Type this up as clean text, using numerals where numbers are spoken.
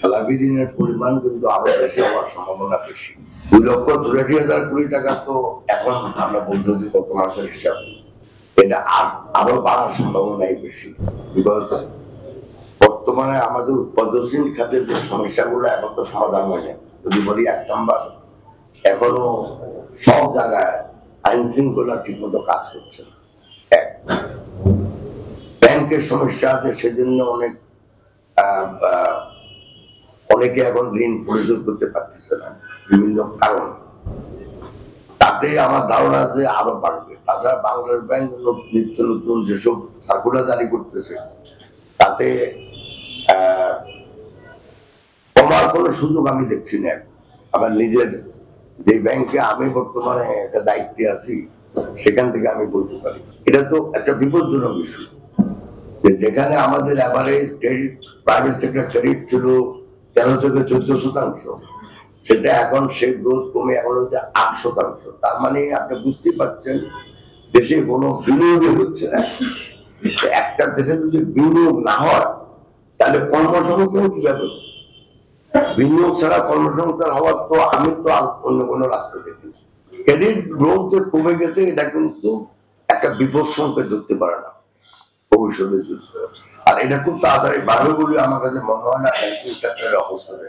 খেলাপি ঋণের পরিমাণ কিন্তু আরো বেশি হওয়ার সম্ভাবনা বেশি। 2,84,000 কোটি টাকা তো এখন আমরা বলতেছি গত মাসের হিসাব, এটা আরো বাড়ার সম্ভাবনাই বেশি। বিকজ বর্তমানে আমাদের উৎপাদনশীল খাতের যে সমস্যাগুলো এখন তো সমাধান হয়নি। যদি বলি 1 নম্বর, এখনো সব জায়গায় আইন শৃঙ্খলা ঠিক মতো কাজ করছে না। ব্যাংকের সমস্যা আছে, সেজন্য অনেকে এখন ঋণ পরিশোধ করতে পারতেছে না বিভিন্ন কারণ। তাতে আমার ধারণা যে আরো বাড়বে। তাছাড়া বাংলাদেশ ব্যাংক নিত্য নতুন যেসব সার্কুলার জারি করতেছে, তাতে কমার কোনো সুযোগ আমি দেখছি না। আমার নিজের যে ব্যাংকে আমি বর্তমানে একটা দায়িত্বে আছি, সেখান থেকে আমি বলতে পারি এটা তো একটা বিপজ্জনক ইস্যু। যেখানে আমাদের average credit, private sector credit ছিল 13 থেকে 14%, সেটা এখন সেই গ্রোথ কমে এখন হচ্ছে 8%। তার মানে আপনি বুঝতেই পারছেন দেশে কোনো বিনিয়োগই হচ্ছে না। একটা দেশে যদি বিনিয়োগ না হয় তাহলে কর্মসংস্থান কিভাবে? বিনিয়োগ ছাড়া কর্মসংস্থান হওয়ার তো আমি তো আর অন্য কোনো রাস্তা দেখি। ক্রেডিট গ্রোথ যে কমে গেছে, এটা কিন্তু একটা বিপদ সংকেত ধরতে পারে না ভবিষ্যতের জন্য। আর এটা খুব তাড়াতাড়ি বাড়বে বলে আমার কাছে মনে হয় না ব্যাংকিং সেক্টরের অবস্থাতে।